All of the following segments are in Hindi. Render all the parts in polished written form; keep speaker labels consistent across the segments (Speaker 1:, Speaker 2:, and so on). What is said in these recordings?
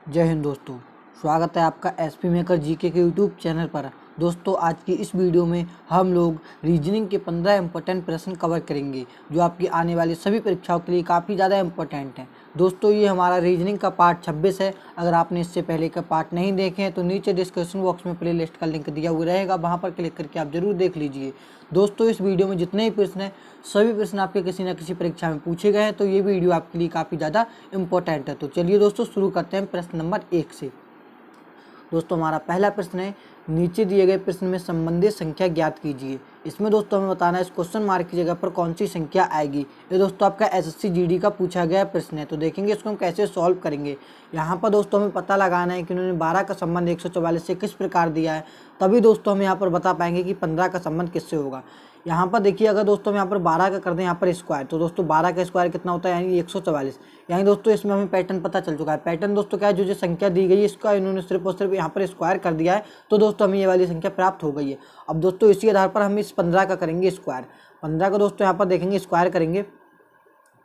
Speaker 1: जय हिंद दोस्तों। स्वागत है आपका एसपी मेकर जीके के यूट्यूब चैनल पर। दोस्तों आज की इस वीडियो में हम लोग रीजनिंग के 15 इम्पोर्टेंट प्रश्न कवर करेंगे जो आपकी आने वाली सभी परीक्षाओं के लिए काफ़ी ज़्यादा इम्पोर्टेंट हैं। दोस्तों ये हमारा रीजनिंग का पार्ट 26 है। अगर आपने इससे पहले का पार्ट नहीं देखे हैं तो नीचे डिस्क्रिप्शन बॉक्स में प्ले लिस्ट का लिंक दिया हुआ रहेगा, वहाँ पर क्लिक करके आप जरूर देख लीजिए। दोस्तों इस वीडियो में जितने भी प्रश्न हैं सभी प्रश्न आपके किसी न किसी परीक्षा में पूछे गए हैं, तो ये वीडियो आपके लिए काफ़ी ज़्यादा इंपॉर्टेंट है। तो चलिए दोस्तों शुरू करते हैं प्रश्न नंबर 1 से। दोस्तों हमारा पहला प्रश्न है, नीचे दिए गए प्रश्न में संबंधित संख्या ज्ञात कीजिए। इसमें दोस्तों हमें बताना है इस क्वेश्चन मार्क की जगह पर कौन सी संख्या आएगी। ये दोस्तों आपका एसएससी जीडी का पूछा गया प्रश्न है। तो देखेंगे इसको हम कैसे सॉल्व करेंगे। यहाँ पर दोस्तों हमें पता लगाना है कि उन्होंने 12 का संबंध 144 से किस प्रकार दिया है, तभी दोस्तों हम यहाँ पर बता पाएंगे कि 15 का संबंध किससे होगा। यहाँ पर देखिए, अगर दोस्तों हम यहाँ पर 12 का कर दें यहाँ पर स्क्वायर, तो दोस्तों 12 का स्क्वायर कितना होता है, यानी 144। यानी दोस्तों इसमें हमें पैटर्न पता चल चुका है। पैटर्न दोस्तों क्या है, जो संख्या दी गई है इसका इन्होंने सिर्फ और सिर्फ यहाँ पर स्क्वायर कर दिया है, तो दोस्तों हमें ये वाली संख्या प्राप्त हो गई है। अब दोस्तों इसी आधार पर हम इस 15 का करेंगे स्क्वायर। 15 का दोस्तों यहाँ पर देखेंगे स्क्वायर करेंगे।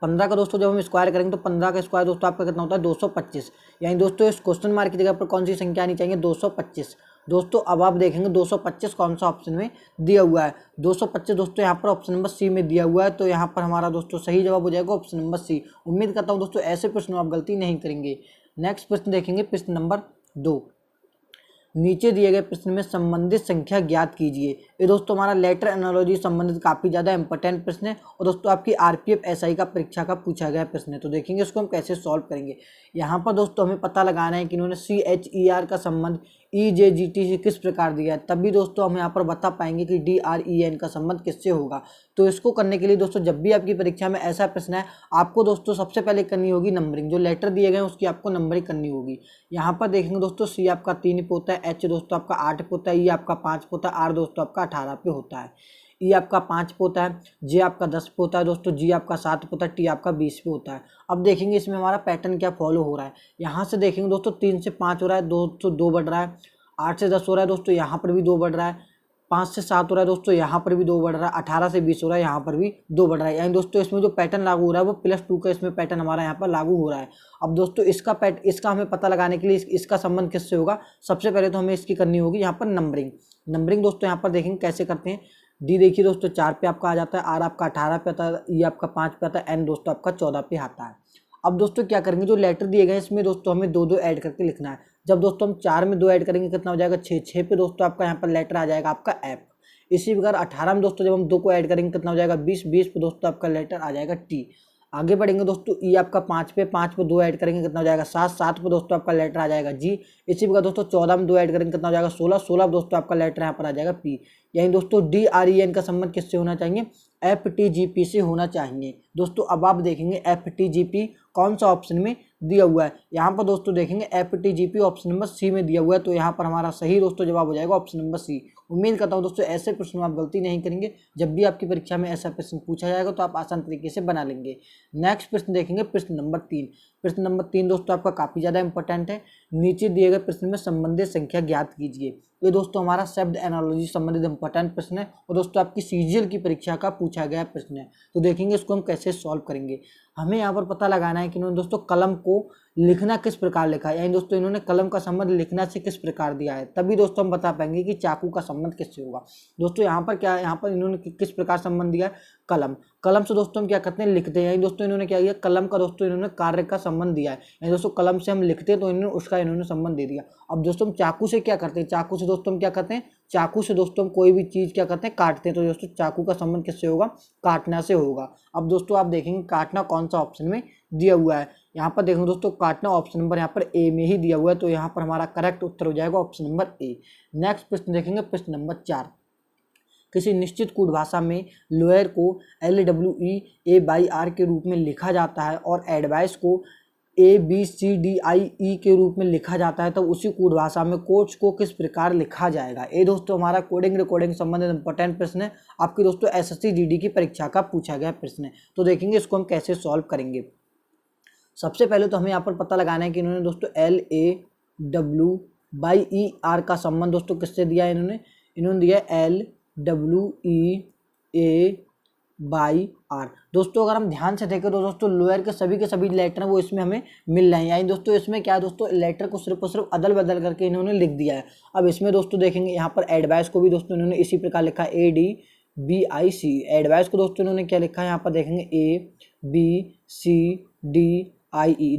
Speaker 1: 15 का दोस्तों जब हम स्क्वायर करेंगे तो 15 का स्क्वायर दोस्तों आपका कितना होता है, 225। यानी दोस्तों इस क्वेश्चन मार्क की जगह पर कौन सी संख्या आनी चाहिए, 225। दोस्तों अब आप देखेंगे 225 कौन सा ऑप्शन में दिया हुआ है। 225 दोस्तों यहाँ पर ऑप्शन नंबर सी में दिया हुआ है, तो यहाँ पर हमारा दोस्तों सही जवाब हो जाएगा ऑप्शन नंबर सी। उम्मीद करता हूँ दोस्तों ऐसे प्रश्न आप गलती नहीं करेंगे। नेक्स्ट प्रश्न देखेंगे, प्रश्न नंबर 2। नीचे दिए गए प्रश्न में संबंधित संख्या ज्ञात कीजिए। ये दोस्तों हमारा लेटर एनालॉजी संबंधित काफ़ी ज़्यादा इंपॉर्टेंट प्रश्न है और दोस्तों आपकी आरपीएफ एसआई का परीक्षा का पूछा गया प्रश्न है। तो देखेंगे इसको हम कैसे सॉल्व करेंगे। यहाँ पर दोस्तों हमें पता लगाना है कि इन्होंने CHER का संबंध EJGT से किस प्रकार दिया है, तभी दोस्तों हम यहाँ पर बता पाएंगे कि DREN का संबंध किससे होगा। तो इसको करने के लिए दोस्तों जब भी आपकी परीक्षा में ऐसा प्रश्न है, आपको दोस्तों सबसे पहले करनी होगी नंबरिंग। जो लेटर दिए गए हैं उसकी आपको नंबरिंग करनी होगी। यहाँ पर देखेंगे दोस्तों C आपका 3 पे होता है, H दोस्तों आपका 8 पे होता है, E आपका 5 पे होता है, R दोस्तों आपका 18 पे होता है, E आपका 5 पे होता है, J आपका 10 पे होता है दोस्तों, G आपका 7 पे होता है, T आपका 20 पे होता है। अब देखेंगे इसमें हमारा पैटर्न क्या फॉलो हो रहा है। यहाँ से देखेंगे दोस्तों 3 से 5 हो रहा है, 2 से 2 बढ़ रहा है, 8 से 10 हो रहा है दोस्तों, यहाँ पर भी 2 बढ़ रहा है, 5 से 7 हो रहा है दोस्तों, यहाँ पर भी 2 बढ़ रहा है, 18 से 20 हो रहा है, यहाँ पर भी 2 बढ़ रहा है। यानी दोस्तों इसमें जो पैटर्न लागू हो रहा है वो +2 का इसमें पैटर्न हमारा यहाँ पर लागू हो रहा है। अब दोस्तों इसका हमें पता लगाने के लिए इसका संबंध किससे होगा। सबसे पहले तो हमें इसकी करनी होगी यहाँ पर नंबरिंग। नंबरिंग दोस्तों यहाँ पर देखेंगे कैसे करते हैं। डी देखिए दोस्तों 4 पे आपका आ जाता है, आर आपका 18 पे आता है, ई आपका 5 पे आता है, एन दोस्तों आपका 14 पे आता है। अब दोस्तों क्या करेंगे, जो लेटर दिए गए हैं इसमें दोस्तों हमें 2-2 ऐड करके लिखना है। जब दोस्तों हम 4 में 2 ऐड करेंगे कितना हो जाएगा, 6। 6 पे दोस्तों आपका यहाँ पर लेटर आ जाएगा आपका एफ। इसी प्रकार 18 में दोस्तों जब हम 2 को ऐड करेंगे कितना हो जाएगा, 20। 20 पे दोस्तों आपका लेटर आ जाएगा टी। आगे बढ़ेंगे दोस्तों, ई आपका 5 पे 2 ऐड करेंगे कितना हो जाएगा, 7। 7 पे दोस्तों आपका लेटर आ जाएगा जी। इसी प्रकार दोस्तों 14 में 2 ऐड करेंगे कितना हो जाएगा, 16। 16 दोस्तों आपका लेटर यहाँ पर आ जाएगा पी। यानी दोस्तों DREN का संबंध किससे होना चाहिए, FTGP से होना चाहिए। दोस्तों अब आप देखेंगे FTGP कौन सा ऑप्शन में दिया हुआ है। यहाँ पर दोस्तों देखेंगे FTGP ऑप्शन नंबर सी में दिया हुआ है, तो यहाँ पर हमारा सही दोस्तों जवाब हो जाएगा ऑप्शन नंबर सी। उम्मीद करता हूँ दोस्तों ऐसे प्रश्न आप गलती नहीं करेंगे। जब भी आपकी परीक्षा में ऐसा प्रश्न पूछा जाएगा तो आप आसान तरीके से बना लेंगे। नेक्स्ट प्रश्न देखेंगे, प्रश्न नंबर 3। प्रश्न नंबर 3 दोस्तों आपका काफ़ी ज़्यादा इंपॉर्टेंट है। नीचे दिए गए प्रश्न में संबंधित संख्या ज्ञात कीजिए। ये दोस्तों हमारा शब्द एनालॉजी संबंधित इंपॉर्टेंट प्रश्न है और दोस्तों आपकी CGL की परीक्षा का पूछा गया प्रश्न है। तो देखेंगे इसको हम कैसे सॉल्व करेंगे। हमें यहाँ पर पता लगाना है कि इन्होंने दोस्तों कलम को लिखना किस प्रकार लिखा है, यानी दोस्तों इन्होंने कलम का संबंध लिखना से किस प्रकार दिया है, तभी दोस्तों हम बता पाएंगे कि चाकू का संबंध किससे होगा। दोस्तों यहाँ पर क्या है, यहाँ पर इन्होंने किस प्रकार संबंध दिया है, कलम। कलम से दोस्तों हम क्या करते हैं, लिखते हैं। यानी दोस्तों इन्होंने क्या किया, कलम का दोस्तों इन्होंने कार्य का संबंध दिया है। यानी दोस्तों कलम से हम लिखते हैं तो इन्होंने उसका इन्होंने संबंध दे दिया। अब दोस्तों हम चाकू से क्या करते हैं, चाकू से दोस्तों हम क्या करते हैं, चाकू से दोस्तों हम कोई भी चीज़ क्या करते हैं, काटते हैं। तो दोस्तों चाकू का संबंध किससे होगा, काटना से होगा। अब दोस्तों आप देखेंगे काटना कौन सा ऑप्शन में दिया हुआ है। यहाँ पर देखेंगे दोस्तों काटना ऑप्शन नंबर यहाँ पर ए में ही दिया हुआ है, तो यहाँ पर हमारा करेक्ट उत्तर हो जाएगा ऑप्शन नंबर ए। नेक्स्ट प्रश्न देखेंगे, प्रश्न नंबर 4। किसी निश्चित कूट भाषा में लोअर को LWE/R के रूप में लिखा जाता है और एडवाइस को ABCDIE के रूप में लिखा जाता है, तो उसी कूट भाषा में कोट्स को किस प्रकार लिखा जाएगा। ये दोस्तों हमारा कोडिंग रिकॉर्डिंग संबंधित इंपॉर्टेंट प्रश्न है। आपकी दोस्तों SSC GD की परीक्षा का पूछा गया प्रश्न है। तो देखेंगे इसको हम कैसे सॉल्व करेंगे। सबसे पहले तो हमें यहाँ पर पता लगाना है कि इन्होंने दोस्तों LAW/ER का संबंध दोस्तों किससे दिया है, इन्होंने दिया LWEA बाई आर। दोस्तों अगर हम ध्यान से देखें तो दोस्तों लोअर के सभी लेटर वो इसमें हमें मिल रहे हैं, यानी दोस्तों इसमें क्या है दोस्तों, लेटर को सिर्फ और सिर्फ अदल बदल करके इन्होंने लिख दिया है। अब इसमें दोस्तों देखेंगे यहाँ पर एडवाइस को भी दोस्तों इन्होंने इसी प्रकार लिखा है ADVIC। एडवाइस को दोस्तों इन्होंने क्या लिखा है, यहाँ पर देखेंगे ABCDIE।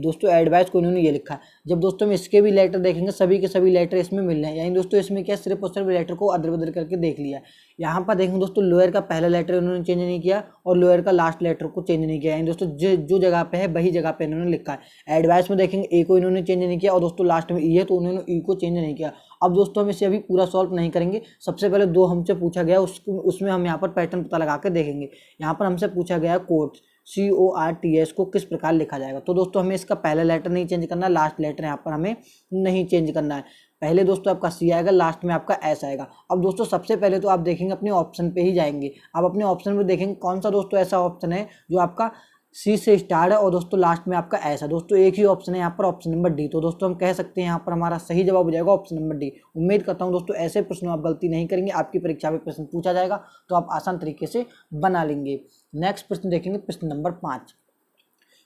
Speaker 1: दोस्तों एडवाइस को इन्होंने ये लिखा है। जब दोस्तों हम इसके भी लेटर देखेंगे सभी के सभी लेटर इसमें मिल रहे हैं, यानी दोस्तों इसमें क्या सिर्फ और सिर्फ लेटर को अदल बदल करके देख लिया। यहाँ पर देखेंगे दोस्तों लोअर का पहला लेटर इन्होंने चेंज नहीं किया और लोअर का लास्ट लेटर को चेंज नहीं किया, यानी दोस्तों जो जगह पे है वही जगह पे इन्होंने लिखा है। एडवाइस में देखेंगे ए को इन्होंने चेंज नहीं किया और दोस्तों लास्ट में ई है तो उन्होंने ई को चेंज नहीं किया। अब दोस्तों हम इसे अभी पूरा सॉल्व नहीं करेंगे, सबसे पहले दो हमसे पूछा गया उसमें हम यहाँ पर पैटर्न पता लगा के देखेंगे। यहाँ पर हमसे पूछा गया है कोर्ट्स CORTS को किस प्रकार लिखा जाएगा। तो दोस्तों हमें इसका पहला लेटर नहीं चेंज करना है, लास्ट लेटर यहाँ पर हमें नहीं चेंज करना है। पहले दोस्तों आपका C आएगा, लास्ट में आपका S आएगा। अब दोस्तों सबसे पहले तो आप देखेंगे अपने ऑप्शन पे ही जाएंगे। आप अपने ऑप्शन में देखेंगे कौन सा दोस्तों ऐसा ऑप्शन है जो आपका C से स्टार्ट है और दोस्तों लास्ट में आपका S है। दोस्तों एक ही ऑप्शन है यहाँ पर, ऑप्शन नंबर D। तो दोस्तों हम कह सकते हैं यहाँ पर हमारा सही जवाब हो जाएगा ऑप्शन नंबर D। उम्मीद करता हूँ दोस्तों ऐसे प्रश्नों आप गलती नहीं करेंगे, आपकी परीक्षा में प्रश्न पूछा जाएगा तो आप आसान तरीके से बना लेंगे। नेक्स्ट प्रश्न देखेंगे, प्रश्न नंबर 5।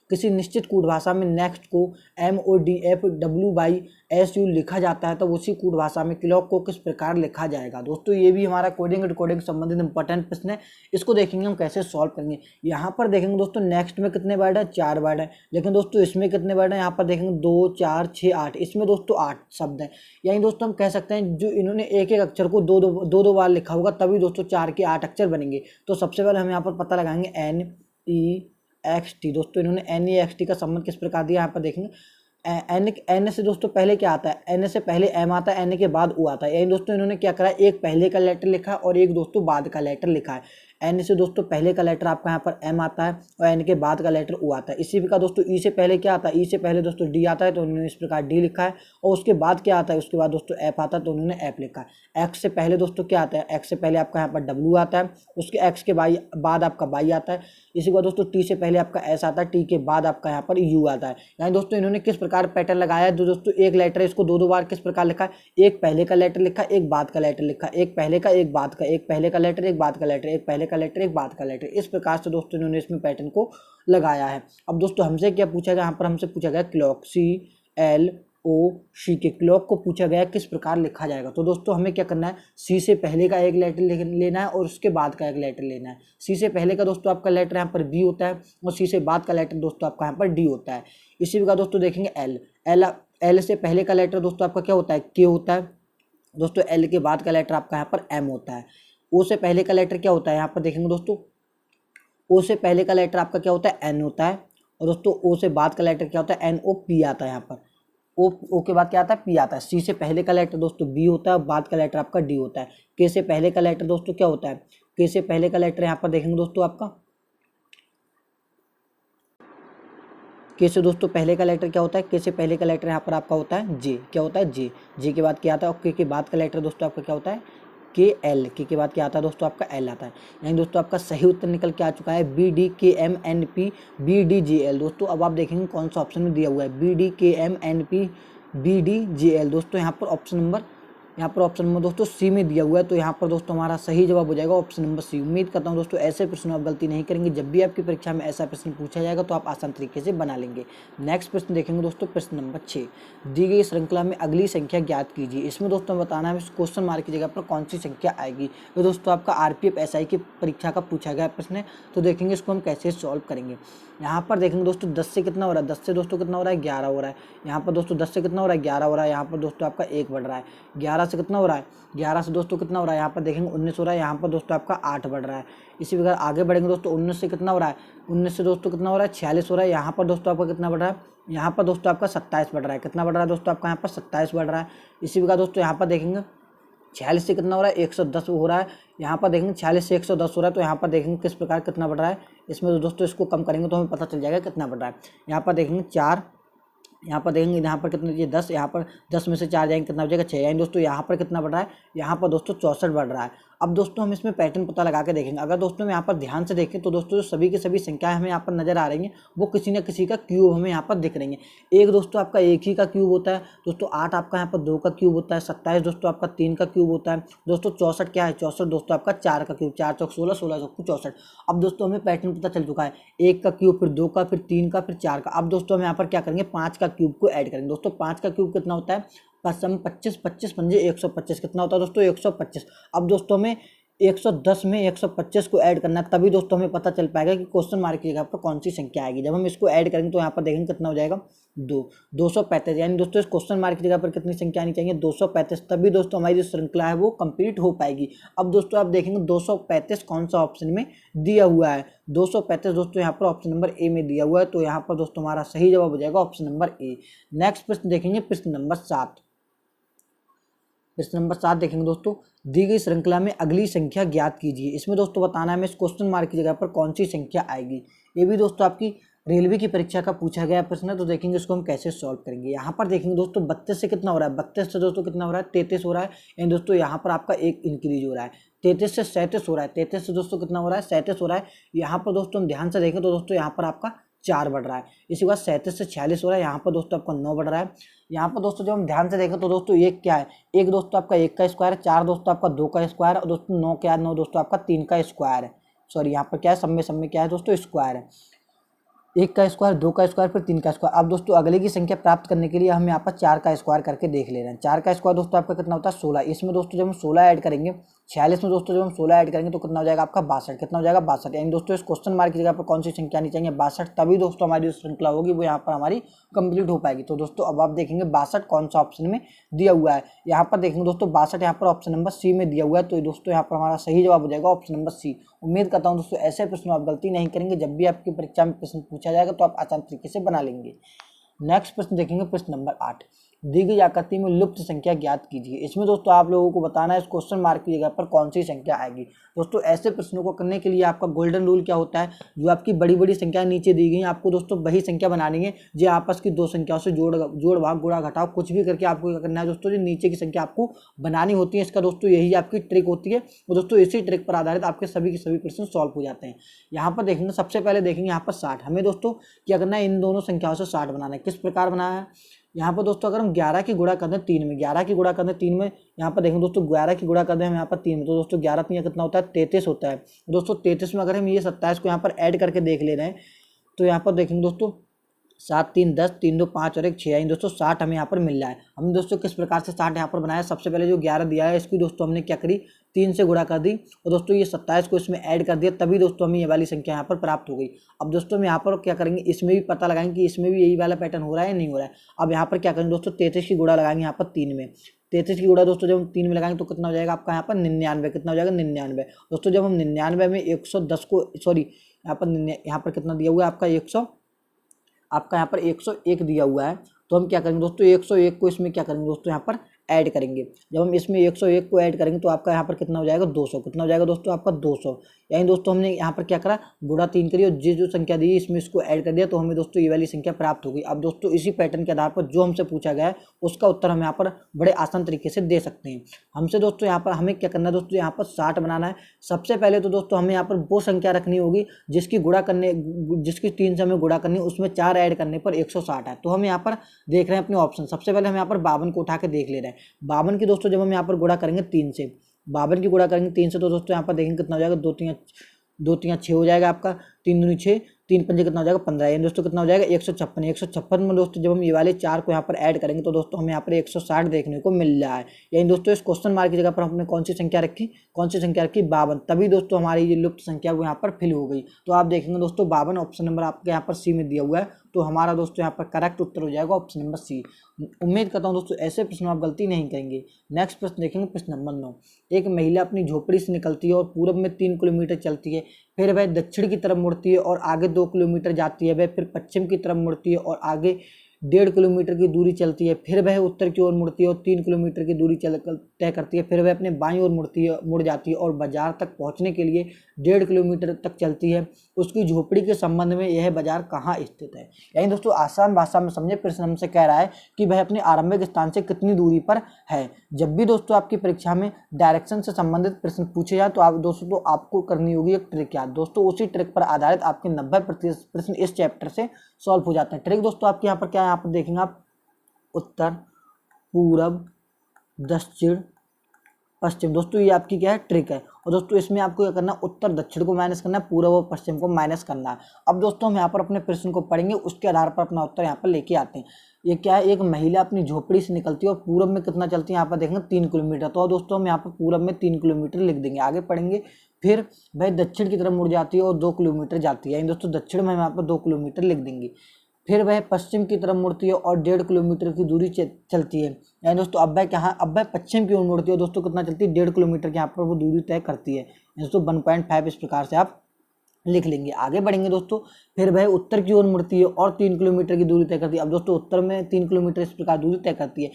Speaker 1: किसी निश्चित कूट भाषा में नेक्स्ट को MODFWSU लिखा जाता है तो उसी कूट भाषा में क्लॉक को किस प्रकार लिखा जाएगा। दोस्तों ये भी हमारा कोडिंग रिकॉर्डिंग संबंधित इंपॉर्टेंट प्रश्न है, इसको देखेंगे हम कैसे सॉल्व करेंगे। यहाँ पर देखेंगे दोस्तों नेक्स्ट में कितने वर्ड है, 4 वर्ड है, लेकिन दोस्तों इसमें कितने वर्ड है, यहाँ पर देखेंगे 2 4 6 8, इसमें दोस्तों 8 शब्द हैं। यानी दोस्तों हम कह सकते हैं जो इन्होंने एक एक अक्षर को दो बार लिखा होगा तभी दोस्तों 4 के 8 अक्षर बनेंगे। तो सबसे पहले हम यहाँ पर पता लगाएंगे NEXT। दोस्तों इन्होंने NEXT का संबंध किस प्रकार दिया, यहाँ पर देखेंगे N से दोस्तों पहले क्या आता है, N से पहले M आता है, N के बाद U आता है। यानी दोस्तों इन्होंने क्या करा है, एक पहले का लेटर लिखा है और एक दोस्तों बाद का लेटर लिखा है। N से दोस्तों पहले का लेटर आपका यहाँ पर M आता है और N के बाद का लेटर U आता है। इसी प्रकार दोस्तों E से पहले क्या आता है, E से पहले दोस्तों D आता है तो उन्होंने इस प्रकार D लिखा है और उसके बाद क्या आता है, उसके बाद दोस्तों F आता है तो उन्होंने F लिखा है। X से पहले दोस्तों क्या आता है, X से पहले आपका यहाँ पर W आता है, उसके X के बाद आपका Y आता है। इसी के बाद दोस्तों T से पहले आपका S आता है, T के बाद आपका यहाँ पर U आता है। यानी दोस्तों इन्होंने किस प्रकार पैटर्न लगाया है, दोस्तों एक लेटर है इसको दो बार किस प्रकार लिखा है, एक पहले का लेटर लिखा, एक बाद का लेटर लिखा, एक पहले का एक बाद का, एक पहले का लेटर एक बाद का लेटर, एक पहले का लेटर एक बाद का लेटर। इस प्रकार से दोस्तों इन्होंने इसमें पैटर्न को लगाया है। अब दोस्तों हमसे क्या पूछा गया, यहाँ पर हमसे पूछा गया क्लॉक CLOC के क्लॉक को पूछा गया किस प्रकार लिखा जाएगा। तो दोस्तों हमें क्या करना है, C से पहले का एक लेटर लेना है और उसके बाद का एक लेटर लेना है। C से पहले का दोस्तों आपका लेटर यहाँ पर B होता है और C से बाद का लेटर दोस्तों आपका यहाँ पर D होता है। इसी प्रकार दोस्तों देखेंगे L से पहले का लेटर दोस्तों आपका क्या होता है, K होता है। दोस्तों L के बाद का लेटर आपका यहाँ पर M होता है। O से पहले का लेटर क्या होता है, यहाँ पर देखेंगे दोस्तों O से पहले का लेटर आपका क्या होता है, N होता है और दोस्तों O से बाद का लेटर क्या होता है, NOP आता है। यहाँ पर O के बाद क्या आता है, P आता है। C से पहले का लेटर दोस्तों B होता है और बाद का लेटर आपका D होता है। K से पहले का लेटर दोस्तों क्या होता है, K से पहले का लेटर यहाँ पर देखेंगे दोस्तों आपका K से दोस्तों पहले का लेटर क्या होता है, K से पहले का लेटर यहाँ पर आपका होता है J। क्या होता है, J के बाद क्या आता है और K के बाद का लेटर दोस्तों आपका क्या होता है, KL। के बाद क्या आता है दोस्तों आपका L आता है। यानी दोस्तों आपका सही उत्तर निकल के आ चुका है BDKMNP दोस्तों अब आप देखेंगे कौन सा ऑप्शन में दिया हुआ है, BDKMNP दोस्तों यहाँ पर ऑप्शन नंबर दोस्तों C में दिया हुआ है। तो यहाँ पर दोस्तों हमारा सही जवाब हो जाएगा ऑप्शन नंबर C। उम्मीद करता हूँ दोस्तों ऐसे प्रश्न आप गलती नहीं करेंगे, जब भी आपकी परीक्षा में ऐसा प्रश्न पूछा जाएगा तो आप आसान तरीके से बना लेंगे। नेक्स्ट प्रश्न देखेंगे दोस्तों, प्रश्न नंबर 6। दी गई श्रृंखला में अगली संख्या ज्ञात कीजिए। इसमें दोस्तों बताना है क्वेश्चन मार्क की जगह पर कौन सी संख्या आएगी। तो दोस्तों आपका RPF SI की परीक्षा का पूछा गया प्रश्न है, तो देखेंगे इसको हम कैसे सॉल्व करेंगे। यहाँ पर देखेंगे दोस्तों 10 से कितना हो रहा है, 10 से दोस्तों कितना हो रहा है, 11 हो रहा है। यहाँ पर दोस्तों 10 से कितना हो रहा है, 11 हो रहा है। यहाँ पर दोस्तों आपका 1 बढ़ रहा है। 11 से कितना हो रहा है, 11 से दोस्तों कितना हो रहा है, यहाँ पर देखेंगे 19 हो रहा है। यहाँ पर दोस्तों आपका 8 बढ़ रहा है। इसी प्रकार आगे बढ़ेंगे दोस्तों 19 से कितना हो रहा है, 19 से दोस्तों कितना हो रहा है, 46 हो रहा है। यहाँ पर दोस्तों आपका कितना बढ़ रहा है, यहाँ पर दोस्तों आपका 27 बढ़ रहा है। कितना बढ़ रहा है दोस्तों आपका यहाँ पर 27 बढ़ रहा है। इसी प्रकार दोस्तों यहाँ पर देखेंगे 46 से कितना हो रहा है, 110 हो रहा है। यहाँ पर देखेंगे 46 से 110 हो रहा है। तो यहाँ पर देखेंगे किस प्रकार कितना बढ़ रहा है। इसमें तो दोस्तों इसको कम करेंगे तो हमें पता चल जाएगा कितना बढ़ रहा है। यहाँ पर देखेंगे 4, यहाँ पर देखेंगे यहाँ पर कितना, ये 10, यहाँ पर 10 में से 4 जाएंगे कितना हो जाएगा 6। यानी दोस्तों यहाँ पर कितना बढ़ रहा है, यहाँ पर दोस्तों 64 बढ़ रहा है। अब दोस्तों हम इसमें पैटर्न पता लगा के देखेंगे। अगर दोस्तों हम यहाँ पर ध्यान से देखें तो दोस्तों जो सभी की सभी संख्याएं हमें यहाँ पर नजर आ रही हैं वो किसी न किसी का क्यूब हमें यहाँ पर दिख रही है। एक दोस्तों आपका एक ही का क्यूब होता है दोस्तों, 8 आपका यहाँ पर 2 का क्यूब होता है, 27 दोस्तों आपका 3 का क्यूब होता है दोस्तों, 64 क्या है 64 दोस्तों आपका 4 का क्यूब, 4 चौक 16, 16 चौक 64। अब दोस्तों हमें पैटर्न पता चल चुका है, 1 का क्यूब फिर 2 का फिर 3 का फिर 4 का। अब दोस्तों हम यहाँ पर क्या करेंगे 5 का क्यूब को ऐड करेंगे दोस्तों। 5 का क्यूब कितना होता है 25, 25 पंजे 125 कितना होता है दोस्तों 125। अब दोस्तों हमें 110 में 125 को ऐड करना है, तभी दोस्तों हमें पता चल पाएगा कि क्वेश्चन मार्क की जगह पर कौन सी संख्या आएगी। जब हम इसको ऐड करेंगे तो यहाँ पर देखेंगे कितना हो जाएगा 235, यानी दोस्तों इस क्वेश्चन मार्क की जगह पर कितनी संख्या आनी चाहिए 235, तभी दोस्तों हमारी जो श्रृंखला है वो कंप्लीट हो पाएगी। अब दोस्तों आप देखेंगे 235 कौन सा ऑप्शन में दिया हुआ है, 235 दोस्तों यहाँ पर ऑप्शन नंबर ए में दिया हुआ है, तो यहाँ पर दोस्तों हमारा सही जवाब हो जाएगा ऑप्शन नंबर ए। नेक्स्ट प्रश्न देखेंगे प्रश्न नंबर 7। प्रश्न नंबर 7 देखेंगे दोस्तों, दी गई श्रृंखला में अगली संख्या ज्ञात कीजिए। इसमें दोस्तों बताना है हमें इस क्वेश्चन मार्क की जगह पर कौन सी संख्या आएगी। ये भी दोस्तों आपकी रेलवे की परीक्षा का पूछा गया प्रश्न है, तो देखेंगे इसको हम कैसे सॉल्व करेंगे। यहाँ पर देखेंगे दोस्तों 32 से कितना हो रहा है, 32 से दोस्तों कितना हो रहा है 33 हो रहा है, यानी दोस्तों यहाँ पर आपका एक इंक्रीज हो रहा है। 33 से 37 हो रहा है, 33 से दोस्तों कितना हो रहा है 37 हो रहा है। यहाँ पर दोस्तों हम ध्यान से देखें तो दोस्तों यहाँ पर आपका 4 बढ़ रहा है। इसी के बाद 37 से 46 हो रहा है, यहाँ पर दोस्तों आपका 9 बढ़ रहा है। यहाँ पर दोस्तों जब हम ध्यान से देखें तो दोस्तों एक क्या है, एक दोस्तों आपका 1 का स्क्वायर है, 4 दोस्तों आपका 2 का स्क्वायर है, और दोस्तों 9 क्या है 9 दोस्तों आपका 3 का स्क्वायर है। सॉरी यहाँ पर क्या है सब में क्या है दोस्तों स्क्वायर है, 1 का स्क्वायर 2 का स्क्वायर फिर 3 का स्क्वायर। अब दोस्तों अगले की संख्या प्राप्त करने के लिए हम यहाँ पर 4 का स्क्वायर करके देख ले रहे हैं। 4 का स्क्वायर दोस्तों आपका कितना होता है 16, इसमें दोस्तों जब हम 16 ऐड करेंगे 46 में दोस्तों जब हम 16 ऐड करेंगे तो कितना हो जाएगा आपका 62, कितना हो जाएगा 62, यानी दोस्तों इस क्वेश्चन मार्क की जगह पर कौन सी संख्या आनी चाहिए 62, तभी दोस्तों हमारी जो श्रृंखला होगी वो यहाँ पर हमारी कंप्लीट हो पाएगी। तो दोस्तों अब आप देखेंगे 62 कौन सा ऑप्शन में दिया हुआ है, यहाँ पर देखेंगे दोस्तों 62 यहाँ पर ऑप्शन नंबर सी में दिया हुआ है, तो दोस्तों यहाँ पर हमारा सही जवाब हो जाएगा ऑप्शन नंबर सी। उम्मीद करता हूँ दोस्तों ऐसे प्रश्न आप गलती नहीं करेंगे, जब भी आपकी परीक्षा में प्रश्न पूछा जाएगा तो आप आसान तरीके से बना लेंगे। नेक्स्ट प्रश्न देखेंगे प्रश्न नंबर 8, दी गई आकृति में लुप्त संख्या ज्ञात कीजिए। इसमें दोस्तों आप लोगों को बताना है इस क्वेश्चन मार्क की जगह पर कौन सी संख्या आएगी। दोस्तों ऐसे प्रश्नों को करने के लिए आपका गोल्डन रूल क्या होता है, जो आपकी बड़ी बड़ी संख्या नीचे दी गई हैं आपको दोस्तों वही संख्या बनानी है, जो आपस की दो संख्याओं से जोड़ भाग गुणा घटाव कुछ भी करके आपको क्या करना है दोस्तों, जो नीचे की संख्या आपको बनानी होती है। इसका दोस्तों यही आपकी ट्रिक होती है, और दोस्तों इसी ट्रिक पर आधारित आपके सभी के सभी प्रश्न सॉल्व हो जाते हैं। यहाँ पर देखेंगे सबसे पहले देखेंगे यहाँ पर 60, हमें दोस्तों क्या करना है इन दोनों संख्याओं से 60 बनाना है। किस प्रकार बनाना है, यहाँ पर दोस्तों अगर हम 11 की गुणा कर दें 3 में, 11 की गुणा कर दें 3 में, यहाँ पर देखेंगे दोस्तों 11 की गुणा कर दें हम यहाँ पर 3 में, तो दोस्तों 11 3 कितना होता है 33 होता है। दोस्तों 33 में अगर हम ये 27 को यहाँ पर ऐड करके देख ले रहे हैं तो यहाँ पर देखेंगे दोस्तों 7 3 10 3 2 5 और 1 6, यानी दोस्तों 60 हमें यहाँ पर मिल रहा है। हमने दोस्तों किस प्रकार से 60 यहाँ पर बनाया, सबसे पहले जो 11 दिया है इसकी दोस्तों हमने क्या करी 3 से गुणा कर दी, और दोस्तों ये 27 को इसमें ऐड कर दिया, तभी दोस्तों हमें ये वाली संख्या यहाँ पर प्राप्त हो गई। अब दोस्तों हम यहाँ पर क्या करेंगे, इसमें भी पता लगाएंगे कि इसमें भी यही वाला पैटर्न हो रहा है या नहीं हो रहा है। अब यहाँ पर क्या करेंगे दोस्तों 33 की गुणा लगाएंगे यहाँ पर 3 में, 33 की गुणा दोस्तों जब हम 3 में लगाएंगे तो कितना हो जाएगा आपका यहाँ पर 99, कितना हो जाएगा 99। दोस्तों जब हम 99 में 110 को सॉरी यहाँ पर कितना दिया हुआ है आपका यहाँ पर 101 दिया हुआ है, तो हम क्या करेंगे दोस्तों 101 को इसमें क्या करेंगे दोस्तों यहाँ पर ऐड करेंगे। जब हम इसमें 101 को ऐड करेंगे तो आपका यहाँ पर कितना हो जाएगा 200, कितना हो जाएगा दोस्तों आपका 200, यानी दोस्तों हमने यहाँ पर क्या करा गुणा 3 करी और जो संख्या दी इसमें इसको ऐड कर दिया, तो हमें दोस्तों ये वाली संख्या प्राप्त होगी। अब दोस्तों इसी पैटर्न के आधार पर जो हमसे पूछा गया है उसका उत्तर हम यहाँ पर बड़े आसान तरीके से दे सकते हैं। हमसे दोस्तों यहाँ पर हमें क्या करना है दोस्तों, यहाँ पर 60 बनाना है। सबसे पहले तो दोस्तों हमें यहाँ पर वो संख्या रखनी होगी जिसकी 3 से हमें गुणा करनी है, उसमें 4 ऐड करने पर 160 है। तो हम यहाँ पर देख रहे हैं अपने ऑप्शन, सबसे पहले हम यहाँ पर 52 को उठा के देख ले रहे हैं। 52 की दोस्तों जब हम यहाँ पर गुणा करेंगे 3 से, 52 की गुणा करेंगे 3 से, तो दोस्तों यहाँ पर देखेंगे कितना हो जाएगा 2 3 6 हो जाएगा आपका, 3 दूनी 6, 3 पंजे कितना हो जाएगा 15, यानी दोस्तों कितना हो जाएगा 156। 156 में दोस्तों जब हम ये वाले 4 को यहाँ पर ऐड करेंगे तो दोस्तों हमें यहाँ पर 160 देखने को मिल रहा है। यानी दोस्तों इस क्वेश्चन मार्क की जगह पर हमने कौन सी संख्या रखी 52, तभी दोस्तों हमारी ये लुप्त संख्या वो यहाँ पर फिल हो गई। तो आप देखेंगे दोस्तों 52 ऑप्शन नंबर आपके यहाँ पर सी में दिया हुआ है, तो हमारा दोस्तों यहाँ पर करेक्ट उत्तर हो जाएगा ऑप्शन नंबर सी। उम्मीद करता हूँ दोस्तों ऐसे प्रश्न आप गलती नहीं करेंगे। नेक्स्ट प्रश्न देखेंगे प्रश्न नंबर 9, एक महिला अपनी झोपड़ी से निकलती है और पूर्व में 3 किलोमीटर चलती है, फिर वह दक्षिण की तरफ मुड़ती है और आगे 2 किलोमीटर जाती है, वह फिर पश्चिम की तरफ मुड़ती है और आगे 1.5 किलोमीटर की दूरी चलती है, फिर वह उत्तर की ओर मुड़ती है और 3 किलोमीटर की दूरी तय करती है, फिर वह अपने बाईं ओर मुड़ जाती है और बाजार तक पहुंचने के लिए 1.5 किलोमीटर तक चलती है। उसकी झोपड़ी के संबंध में यह बाजार कहाँ स्थित है। यानी दोस्तों आसान भाषा में समझे, प्रश्न हमसे कह रहा है कि वह अपने आरंभिक स्थान से कितनी दूरी पर है। जब भी दोस्तों आपकी परीक्षा में डायरेक्शन से संबंधित प्रश्न पूछे जाए तो आप दोस्तों तो आपको करनी होगी एक ट्रिक याद। दोस्तों उसी ट्रिक पर आधारित आपके 90% प्रश्न इस चैप्टर से सॉल्व हो जाते हैं। ट्रिक दोस्तों आपके यहाँ पर क्या है, यहाँ पर देखेंगे आप उत्तर, पूरब, दक्षिण, पश्चिम। दोस्तों ये आपकी क्या है, ट्रिक है। और दोस्तों इसमें आपको क्या करना है, उत्तर दक्षिण को माइनस करना है, पूर्व और पश्चिम को माइनस करना है। अब दोस्तों हम यहाँ पर अपने प्रश्न को पढ़ेंगे, उसके आधार पर अपना उत्तर यहाँ पर लेके आते हैं। ये क्या है, एक महिला अपनी झोपड़ी से निकलती है और पूरब में कितना चलती है, यहाँ पर देखेंगे 3 किलोमीटर। तो दोस्तों हम यहाँ पर पूरब में 3 किलोमीटर लिख देंगे, आगे पढ़ेंगे। फिर वह दक्षिण की तरफ मुड़ जाती है और 2 किलोमीटर जाती है, यानी दोस्तों दक्षिण में हम यहाँ पर 2 किलोमीटर लिख देंगे। फिर वह पश्चिम की तरफ मुड़ती है और 1.5 किलोमीटर की दूरी चलती है, यानी दोस्तों अब वह पश्चिम की ओर मुड़ती है। दोस्तों कितना चलती है, 1.5 किलोमीटर की यहाँ पर वो दूरी तय करती है। दोस्तों 1.5 इस प्रकार से आप लिख लेंगे। आगे बढ़ेंगे दोस्तों, फिर वह उत्तर की ओर मुड़ती है और 3 किलोमीटर की दूरी तय करती है। अब दोस्तों उत्तर में 3 किलोमीटर इस प्रकार दूरी तय करती है।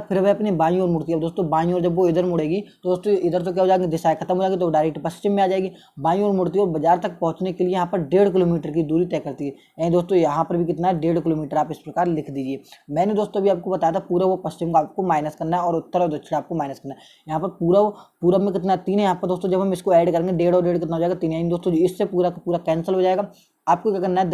Speaker 1: फिर वह अपनी बाईं ओर मुड़ती है। अब दोस्तों बाईं ओर जब वो इधर मुड़ेगी तो दोस्तों इधर तो क्या हो जाएगी, दिशाएं खत्म हो जाएगी, तो डायरेक्ट पश्चिम में आ जाएगी। बाईं ओर मुड़ती है और बाजार तक पहुंचने के लिए यहाँ पर 1.5 किलोमीटर की दूरी तय करती है, यानी दोस्तों यहाँ पर भी कितना है, 1.5 किलोमीटर। आप इस प्रकार लिख दीजिए। मैंने दोस्तों अभी आपको बताया था पूर्व व पश्चिम को आपको माइनस करना है और उत्तर और दक्षिण आपको माइनस करना है। यहाँ पर पूरब में कितना 3 है, यहाँ पर दोस्तों जब हम इसको ऐड करेंगे 1.5 और 1.5 कितना हो जाएगा 3, यानी दोस्तों इससे पूरा का पूरा कैंसिल हो जाएगा। आपको क्या करना है,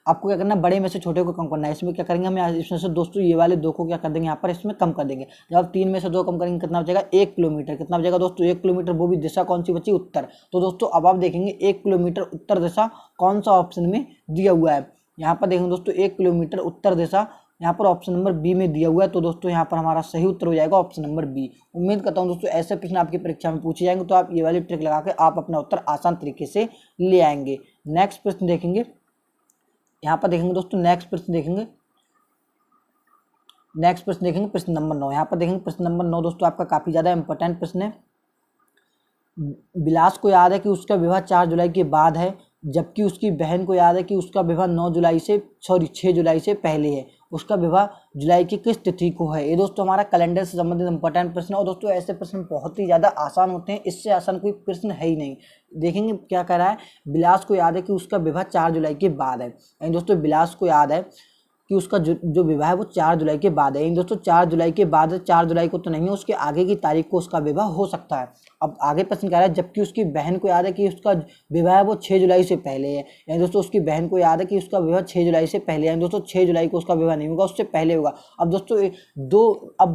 Speaker 1: आपको क्या करना है, बड़े में से छोटे को कम करना है। इसमें क्या करेंगे हम, इसमें से दोस्तों ये वाले 2 को क्या कर देंगे, यहाँ पर इसमें कम कर देंगे। जब आप 3 में से 2 कम करेंगे कितना बचेगा, 1 किलोमीटर। कितना बचेगा दोस्तों, 1 किलोमीटर। वो भी दिशा कौन सी बची, उत्तर। तो दोस्तों अब आप देखेंगे 1 किलोमीटर उत्तर दिशा कौन सा ऑप्शन में दिया हुआ है। यहाँ पर देखेंगे दोस्तों 1 किलोमीटर उत्तर दिशा यहाँ पर ऑप्शन नंबर बी में दिया हुआ है। तो दोस्तों यहाँ पर हमारा सही उत्तर हो जाएगा ऑप्शन नंबर बी। उम्मीद करता हूँ दोस्तों ऐसे प्रश्न आपकी परीक्षा में पूछे जाएंगे तो आप ये वाली ट्रिक लगा के आप अपना उत्तर आसान तरीके से ले आएंगे। नेक्स्ट प्रश्न देखेंगे, यहाँ पर देखेंगे दोस्तों नेक्स्ट प्रश्न देखेंगे प्रश्न नंबर 9। यहाँ पर देखेंगे प्रश्न नंबर 9 दोस्तों आपका काफी ज्यादा इंपॉर्टेंट प्रश्न है। बिलास को याद है कि उसका विवाह 4 जुलाई के बाद है, जबकि उसकी बहन को याद है कि उसका विवाह 6 जुलाई से पहले है। उसका विवाह जुलाई की किस तिथि को है। ये दोस्तों हमारा कैलेंडर से संबंधित इंपॉर्टेंट प्रश्न है। और दोस्तों ऐसे प्रश्न बहुत ही ज़्यादा आसान होते हैं, इससे आसान कोई प्रश्न है ही नहीं। देखेंगे क्या कह रहा है, बिलास को याद है कि उसका विवाह 4 जुलाई के बाद है, यानी दोस्तों बिलास को याद है कि उसका जो विवाह है वो 4 जुलाई के बाद है। दोस्तों 4 जुलाई के बाद, 4 जुलाई को तो नहीं है, उसके आगे की तारीख को उसका विवाह हो सकता है। अब आगे प्रश्न कह रहा है, जबकि उसकी बहन को याद है कि उसका विवाह है वो 6 जुलाई से पहले है, यानी दोस्तों उसकी बहन को याद है कि उसका विवाह 6 जुलाई से पहले है। दोस्तों 6 जुलाई को उसका विवाह नहीं होगा, उससे पहले होगा। अब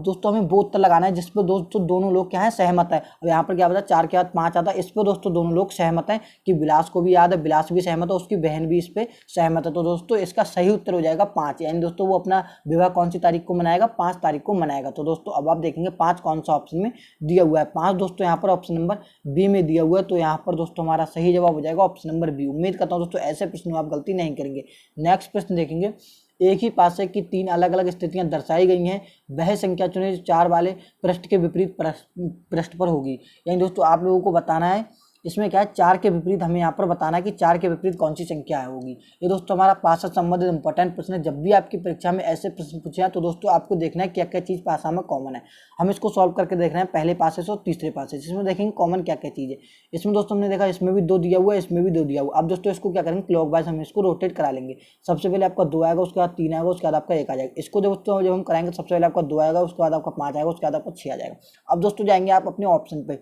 Speaker 1: दोस्तों हमें वो उत्तर लगाना है जिस पर दोस्तों दोनों लोग क्या है, सहमत है। अब यहाँ पर क्या बता, 4 के बाद 5 आता है, इस पर दोस्तों दोनों लोग सहमत हैं कि बिलास को भी याद है, बिलास भी सहमत है, उसकी बहन भी इस पर सहमत है। तो दोस्तों इसका सही उत्तर हो जाएगा 5, यानी दोस्तों वो अपना विवाह कौन सी तारीख को मनाएगा, 5 तारीख को मनाएगा। तो दोस्तों अब आप देखेंगे 5 कौन सा ऑप्शन में दिया हुआ है। 5 दोस्तों यहाँ पर ऑप्शन नंबर बी में दिया हुआ है, तो यहाँ पर दोस्तों हमारा सही जवाब हो जाएगा ऑप्शन नंबर बी। उम्मीद करता हूँ दोस्तों ऐसे प्रश्न में आप गलती नहीं करेंगे। नेक्स्ट प्रश्न देखेंगे, एक ही पासे की 3 अलग अलग स्थितियां दर्शाई गई हैं, वह संख्या चुने 4 वाले पृष्ठ के विपरीत पृष्ठ पर होगी। यानी दोस्तों आप लोगों को बताना है, इसमें क्या है, 4 के विपरीत हमें यहाँ पर बताना है कि 4 के विपरीत कौन सी संख्या होगी। ये दोस्तों हमारा पास से संबंधित इंपॉर्टेंट प्रश्न है। जब भी आपकी परीक्षा में ऐसे प्रश्न पूछे हैं तो दोस्तों आपको देखना है क्या क्या चीज़ पासा में कॉमन है। हम इसको सॉल्व करके देख रहे हैं पहले पासे से और तीसरे पासे, जिसमें देखेंगे कॉमन क्या क्या चीज़ है। इसमें दोस्तों हमने देखा इसमें भी 2 दिया हुआ है, इसमें भी 2 दिया हुआ। अब दोस्तों इसको क्या करेंगे, क्लॉकवाइज हम इसको रोटेट करा लेंगे। सबसे पहले आपका 2 आएगा, उसके बाद 3 आएगा, उसके बाद आपका 1 आ जाएगा। इसको दोस्तों जब हम कराएंगे सबसे पहले आपका 2 आएगा, उसके बाद आपका 5 आएगा, उसके बाद आपका 6 आ जाएगा। अब दोस्तों जाएंगे आप अपने ऑप्शन पे,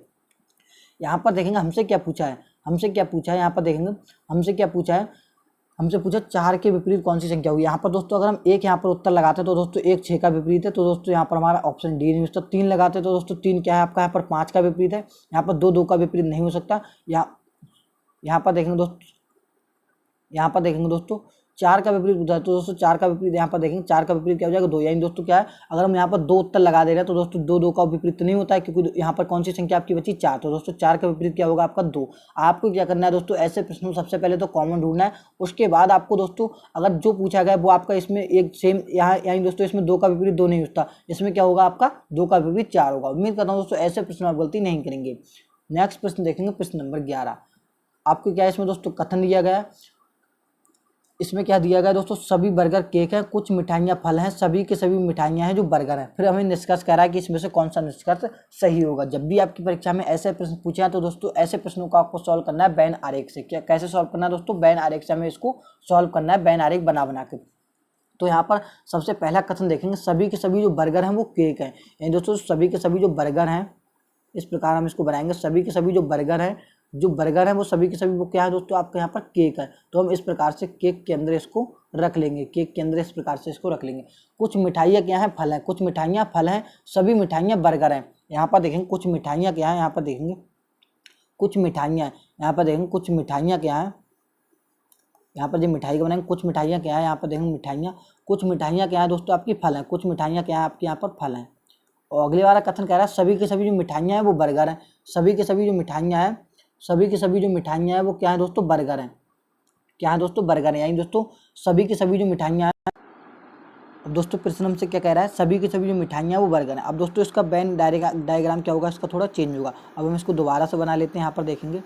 Speaker 1: यहाँ पर देखेंगे हमसे क्या पूछा है, यहाँ पर देखेंगे हमसे क्या पूछा है, हमसे पूछा 4 के विपरीत कौन सी संख्या होगी। यहाँ पर दोस्तों अगर हम 1 यहाँ पर उत्तर लगाते हैं तो दोस्तों 1 6 का विपरीत है, तो दोस्तों यहाँ पर हमारा ऑप्शन डी नहीं हो सकता। 3 लगाते हैं तो दोस्तों 3 क्या है आपका, यहाँ पर 5 का विपरीत है। यहाँ पर 2 का विपरीत नहीं हो सकता। यहाँ पर देखेंगे दोस्तों 4 का विपरीत पूछा है, तो दोस्तों 4 का विपरीत यहाँ पर देखेंगे, 4 का विपरीत क्या हो जाएगा, 2। यानी दोस्तों क्या है, अगर हम यहाँ पर 2 उत्तर लगा दे रहे हैं तो दोस्तों 2 का विपरीत नहीं होता है, क्योंकि यहाँ पर कौन सी संख्या आपकी बची, 4। तो दोस्तों 4 का विपरीत क्या होगा आपका, 2। आपको क्या करना है दोस्तों, ऐसे प्रश्नों सबसे पहले तो कॉमन ढूंढना है। उसके बाद आपको दोस्तों अगर जो पूछा गया वो आपका इसमें एक सेम यहाँ, यानी दोस्तों इसमें 2 का विपरीत 2 नहीं होता, इसमें क्या होगा आपका 2 का विपरीत 4 होगा। उम्मीद करता हूँ दोस्तों ऐसे प्रश्न आप गलती नहीं करेंगे। नेक्स्ट प्रश्न देखेंगे, प्रश्न नंबर 11। आपको क्या है इसमें दोस्तों कथन दिया गया है, इसमें क्या दिया गया दोस्तों, सभी बर्गर केक हैं, कुछ मिठाइयाँ फल हैं, सभी के सभी मिठाइयाँ हैं जो बर्गर हैं। फिर हमें निष्कर्ष कह रहा है कि इसमें से कौन सा निष्कर्ष सही होगा। जब भी आपकी परीक्षा में ऐसे प्रश्न पूछे हैं तो दोस्तों ऐसे प्रश्नों को आपको सॉल्व करना है बैन आरेख से। क्या कैसे सॉल्व करना है दोस्तों, बैन आरेख से हमें इसको सॉल्व करना है, बैन आरेख बना के। तो यहाँ पर सबसे पहला कथन देखेंगे, सभी के सभी जो बर्गर हैं वो केक हैं। यानी दोस्तों सभी के सभी जो बर्गर हैं, इस प्रकार हम इसको बनाएंगे, सभी के सभी जो बर्गर हैं वो सभी के सभी वो क्या है दोस्तों, आपके यहाँ पर केक है। तो हम इस प्रकार से केक के अंदर इसको रख लेंगे, केक के अंदर इस प्रकार से इसको रख लेंगे। कुछ मिठाइयाँ क्या हैं, फल हैं, कुछ मिठाइयाँ फल हैं, सभी मिठाइयाँ बर्गर हैं। यहाँ पर देखेंगे कुछ मिठाइयाँ क्या है, यहाँ पर देखेंगे कुछ मिठाइयाँ, यहाँ पर देखेंगे कुछ मिठाइयाँ क्या है, यहाँ पर जो मिठाई का बनाएंगे कुछ मिठाइयाँ क्या है, यहाँ पर देखेंगे मिठाइयाँ, कुछ मिठाइयाँ क्या है दोस्तों आपकी फल हैं, कुछ मिठाइयाँ क्या है आपके यहाँ पर फल हैं। और अगले वाला कथन कह रहा है सभी के सभी जो मिठाइयाँ हैं वो बर्गर हैं, सभी के सभी जो मिठाइयाँ हैं, सभी के सभी जो मिठाइयाँ हैं वो क्या है दोस्तों, बर्गर हैं। क्या है दोस्तों, बर्गर है। यानी दोस्तों सभी के सभी जो मिठाइयाँ हैं, अब दोस्तों प्रश्न हमसे क्या कह रहा है, सभी की सभी जो मिठाइयाँ हैं वो बर्गर हैं। अब दोस्तों इसका बैन डायग्राम क्या होगा, इसका थोड़ा चेंज होगा। अब हम इसको दोबारा से बना लेते हैं। यहाँ पर देखेंगे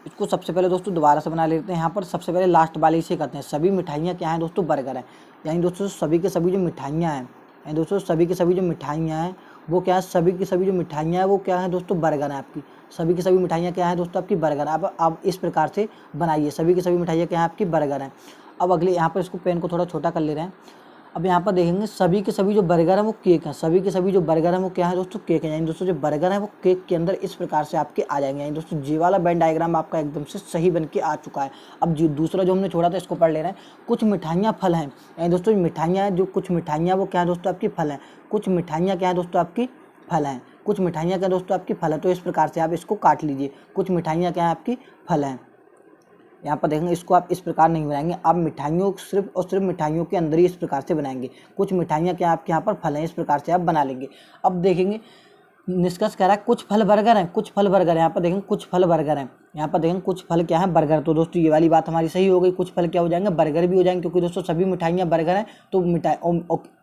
Speaker 1: इसको सबसे पहले दोस्तों दोबारा से बना लेते हैं। यहाँ पर सबसे पहले लास्ट वाले से करते हैं, सभी मिठाइयाँ क्या हैं दोस्तों, बर्गर हैं। यानी दोस्तों सभी के सभी जो मिठाइयाँ हैं, यानी दोस्तों सभी के सभी जो मिठाइयाँ हैं वो क्या है, सभी की सभी जो मिठाइयाँ हैं वो क्या है दोस्तों, बर्गर हैं आपकी। सभी की सभी मिठाइयाँ क्या हैं दोस्तों आपकी, बर्गर। अब इस प्रकार से बनाइए, सभी की सभी मिठाइयाँ क्या हैं आपकी, बर्गर हैं। अब अगले यहाँ पर इसको पेन को थोड़ा छोटा कर ले रहे हैं। अब यहाँ पर देखेंगे सभी के सभी जो बर्गर हैं वो केक हैं, सभी के सभी जो बर्गर हैं वो क्या है दोस्तों, केक हैं। यानी दोस्तों जो बर्गर हैं वो केक के अंदर इस प्रकार से आपके आ जाएंगे। यानी दोस्तों जी वाला वेन डायग्राम आपका एकदम से सही बन के आ चुका है। अब जी दूसरा जो हमने छोड़ा था इसको पढ़ ले रहे हैं, कुछ मिठाइयाँ फल हैं। यानी दोस्तों मिठाइयाँ हैं, जो कुछ मिठाइयाँ वो क्या है दोस्तों आपकी फल हैं, कुछ मिठाइयाँ क्या है दोस्तों आपकी फल हैं, कुछ मिठाइयाँ क्या दोस्तों आपकी फल हैं। तो इस प्रकार से आप इसको काट लीजिए, कुछ मिठाइयाँ क्या है आपकी फल हैं। यहाँ पर देखेंगे इसको आप इस प्रकार नहीं बनाएंगे, आप मिठाइयों सिर्फ और सिर्फ मिठाइयों के अंदर ही इस प्रकार से बनाएंगे। कुछ मिठाइयाँ क्या आपके यहाँ पर फल हैं, इस प्रकार से आप बना लेंगे। अब देखेंगे निष्कर्ष कह रहा है कुछ फल बर्गर हैं, कुछ फल बर्गर हैं। यहाँ पर देखेंगे कुछ फल बर्गर हैं, यहाँ पर देखेंगे कुछ फल क्या है, बर्गर। तो दोस्तों ये वाली बात हमारी सही हो गई, कुछ फल क्या हो जाएंगे, बर्गर भी हो जाएंगे, क्योंकि दोस्तों सभी मिठाइयाँ बर्गर हैं। तो मिठाई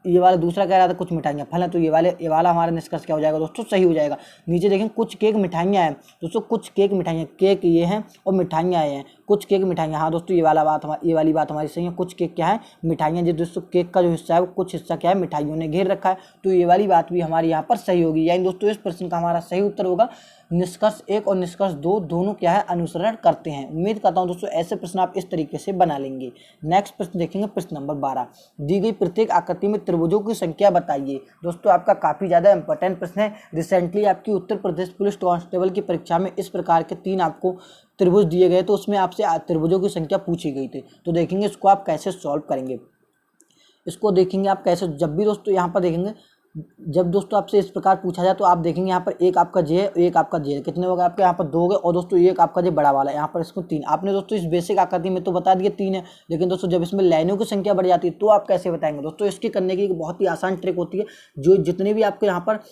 Speaker 1: ये वाला दूसरा कह रहा था कुछ मिठाइयाँ फल हैं, तो ये वाला हमारा निष्कर्ष क्या हो जाएगा दोस्तों, सही हो जाएगा। नीचे देखेंगे कुछ केक मिठाइयाँ हैं, दोस्तों कुछ केक मिठाइयाँ, केक ये हैं और मिठाइयाँ ये हैं, कुछ केक मिठाइयाँ। हाँ दोस्तों ये वाली बात हमारी सही है, कुछ केक क्या है, मिठाइयाँ। जो दोस्तों केक का जो हिस्सा है वो कुछ हिस्सा क्या है, मिठाइयों ने घेर रखा है। तो ये वाली बात भी हमारी यहाँ पर सही होगी। यानी दोस्तों इस प्रश्न का हमारा सही उत्तर होगा निष्कर्ष 1 और निष्कर्ष 2 दोनों क्या है, अनुसरण करते हैं। उम्मीद करता हूं दोस्तों ऐसे प्रश्न आप इस तरीके से बना लेंगे। नेक्स्ट प्रश्न देखेंगे, प्रश्न नंबर 12, दी गई प्रत्येक आकृति में त्रिभुजों की संख्या बताइए। दोस्तों आपका काफी ज्यादा इंपॉर्टेंट प्रश्न है। रिसेंटली आपकी उत्तर प्रदेश पुलिस कांस्टेबल की परीक्षा में इस प्रकार के 3 आपको त्रिभुज दिए गए, तो उसमें आपसे त्रिभुजों की संख्या पूछी गई थी। तो देखेंगे इसको आप कैसे सॉल्व करेंगे, इसको देखेंगे आप कैसे। जब भी दोस्तों यहाँ पर देखेंगे, जब दोस्तों आपसे इस प्रकार पूछा जाए तो आप देखेंगे यहाँ पर एक आपका जे है, एक आपका जे है, कितने हो गए आपके यहाँ पर 2 हो गए। और दोस्तों एक आपका जे बड़ा वाला है, यहाँ पर इसको 3। आपने दोस्तों इस बेसिक आकृति में तो बता दिया 3 है, लेकिन दोस्तों जब इसमें लाइनों की संख्या बढ़ जाती है तो आप कैसे बताएंगे दोस्तों। इसकी करने की एक बहुत ही आसान ट्रिक होती है। जो जितने भी आपके यहाँ पर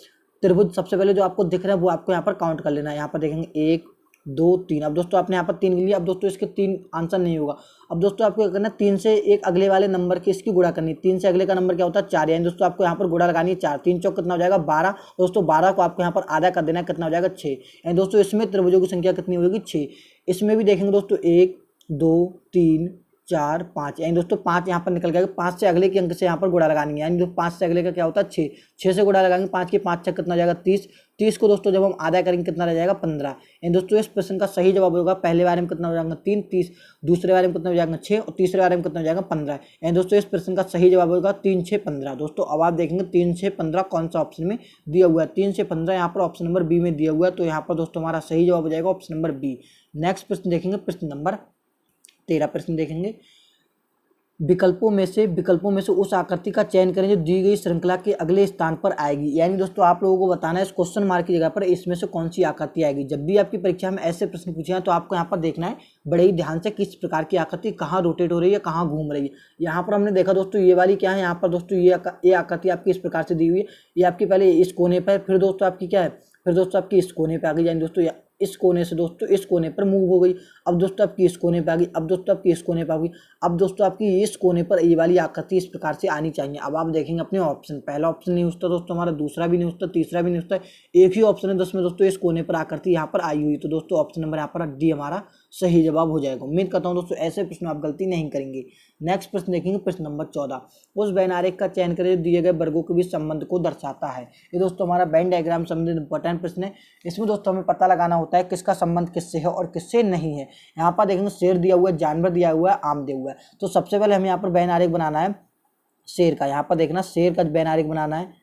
Speaker 1: त्रिभुज सबसे पहले जो आपको दिख रहे हैं वो आपको यहाँ पर काउंट कर लेना है। यहाँ पर देखेंगे 1 2 3। अब दोस्तों आपने यहाँ पर 3 गिन लिया। अब दोस्तों इसके 3 आंसर नहीं होगा। अब दोस्तों आपको क्या करना है, 3 से एक अगले वाले नंबर की इसकी गुणा करनी है। 3 से अगले का नंबर क्या होता है, 4। यानी दोस्तों आपको यहाँ पर गुणा लगानी है 4। 3 चौक कितना हो जाएगा, 12। दोस्तों 12 को आपको यहाँ पर आधा कर देना है, कितना हो जाएगा 6। यानी दोस्तों इसमें त्रिभुजों की संख्या कितनी होगी, 6। इसमें भी देखेंगे दोस्तों 1 2 3 4 5। यानी दोस्तों 5 यहाँ पर निकल गया। 5 से अगले के अंक से यहाँ पर गुणा लगानी है। यानी जो 5 से अगले का क्या होता है, 6। 6 से गुणा लगाएंगे 5 के 5 छक कितना हो जाएगा, 30। 30 को दोस्तों जब हम आधा करेंगे कितना रह जाएगा, 15। यानी दोस्तों इस प्रश्न का सही जवाब होगा, पहले बारे में कितना हो जाएगा 3 30, दूसरे बारे में कितना हो जाएगा 6 और तीसरे बारे में कितना हो जाएगा 15। यानी दोस्तों इस प्रश्न का सही जवाब होगा 3 6 15। दोस्तों अब आप देखेंगे 3 6 15 कौन सा ऑप्शन में दिया हुआ है, 3 से 15 यहाँ पर ऑप्शन नंबर बी में दिया हुआ है। तो यहाँ पर दोस्तों हमारा सही जवाब हो जाएगा ऑप्शन नंबर बी। नेक्स्ट प्रश्न देखेंगे, प्रश्न नंबर 13। प्रश्न देखेंगे, विकल्पों में से उस आकृति का चयन करें जो दी गई श्रृंखला के अगले स्थान पर आएगी। यानी दोस्तों आप लोगों को बताना है इस क्वेश्चन मार्क की जगह पर इसमें से कौन सी आकृति आएगी। जब भी आपकी परीक्षा में ऐसे प्रश्न पूछे हैं तो आपको यहाँ पर देखना है बड़े ही ध्यान से किस प्रकार की आकृति कहाँ रोटेट हो रही है, कहाँ घूम रही है। यहाँ पर हमने देखा दोस्तों ये वाली क्या है, यहाँ पर दोस्तों ये आकृति आपकी इस प्रकार से दी हुई है। ये आपकी पहले इस कोने पर, फिर दोस्तों आपकी क्या है, फिर दोस्तों आपकी इस कोने पर आ गई। यानी दोस्तों इस कोने से दोस्तों इस कोने पर मूव हो गई। अब दोस्तों आपकी इस कोने पर आ गई। अब दोस्तों आपकी इस कोने पर आ गई। अब दोस्तों आपकी इस कोने पर ये वाली आकृति इस प्रकार से आनी चाहिए। अब आप देखेंगे अपने ऑप्शन, पहला ऑप्शन नहीं उठता दोस्तों हमारा, दूसरा भी नहीं उठता, तीसरा भी नहीं उठता, एक ही ऑप्शन है जिसमें दोस्तों इस कोने पर आकृति यहाँ पर आई हुई। तो दोस्तों ऑप्शन नंबर यहाँ पर डी हमारा सही जवाब हो जाएगा। उम्मीद करता हूँ दोस्तों ऐसे प्रश्न आप गलती नहीं करेंगे। नेक्स्ट प्रश्न देखेंगे, प्रश्न नंबर 14। उस वेन आरेख का चयन करें जो दिए गए वर्गों के बीच संबंध को दर्शाता है। ये दोस्तों हमारा वेन डायग्राम संबंधित इंपॉर्टेंट प्रश्न है। इसमें दोस्तों हमें पता लगाना होता है किसका संबंध किससे है और किससे नहीं है। यहाँ पर देखेंगे शेर दिया हुआ है, जानवर दिया हुआ है, आम दिया हुआ है। तो सबसे पहले हमें यहाँ पर वेन आरेख बनाना है शेर का। यहाँ पर देखना शेर का वेन आरेख बनाना है।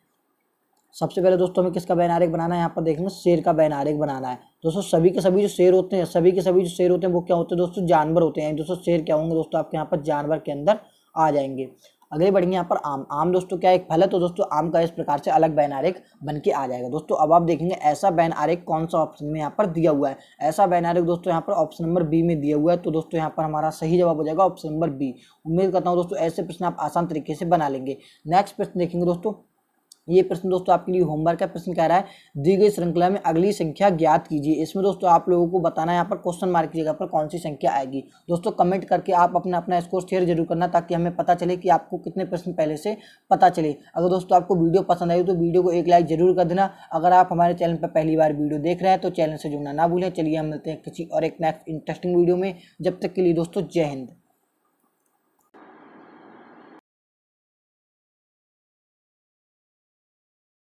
Speaker 1: सबसे पहले दोस्तों हमें किसका वेन आरेख बनाना है, यहाँ पर देखेंगे शेर का वेन आरेख बनाना है। दोस्तों सभी के सभी जो शेर होते हैं, सभी के सभी जो शेर होते हैं वो क्या होते हैं दोस्तों, जानवर होते हैं। दोस्तों शेर क्या होंगे दोस्तों, आपके यहाँ पर जानवर के अंदर आ जाएंगे। अगले बढ़ेंगे यहाँ पर आम। आम दोस्तों क्या एक फल है, तो दोस्तों आम का इस प्रकार से अलग बैन आरेख बन के आ जाएगा। दोस्तों अब आप देखेंगे ऐसा बैन आरेख कौन सा ऑप्शन में यहाँ पर दिया हुआ है। ऐसा बैन आरेख दोस्तों यहाँ पर ऑप्शन नंबर बी में दिया हुआ है। तो दोस्तों यहाँ पर हमारा सही जवाब हो जाएगा ऑप्शन नंबर बी। उम्मीद करता हूँ दोस्तों ऐसे प्रश्न आप आसान तरीके से बना लेंगे। नेक्स्ट प्रश्न देखेंगे दोस्तों, ये प्रश्न दोस्तों आपके लिए होमवर्क है। प्रश्न कह रहा है दी गई श्रृंखला में अगली संख्या ज्ञात कीजिए। इसमें दोस्तों आप लोगों को बताना है यहाँ पर क्वेश्चन मार्क की जगह पर कौन सी संख्या आएगी। दोस्तों कमेंट करके आप अपना स्कोर शेयर जरूर करना, ताकि हमें पता चले कि आपको कितने प्रश्न पहले से पता चले। अगर दोस्तों आपको वीडियो पसंद आई तो वीडियो को एक लाइक जरूर कर देना। अगर आप हमारे चैनल पर पहली बार वीडियो देख रहे हैं तो चैनल से जुड़ना ना भूलें। चलिए हम मिलते हैं किसी और एक नेक्स्ट इंटरेस्टिंग वीडियो में। जब तक के लिए दोस्तों जय हिंद।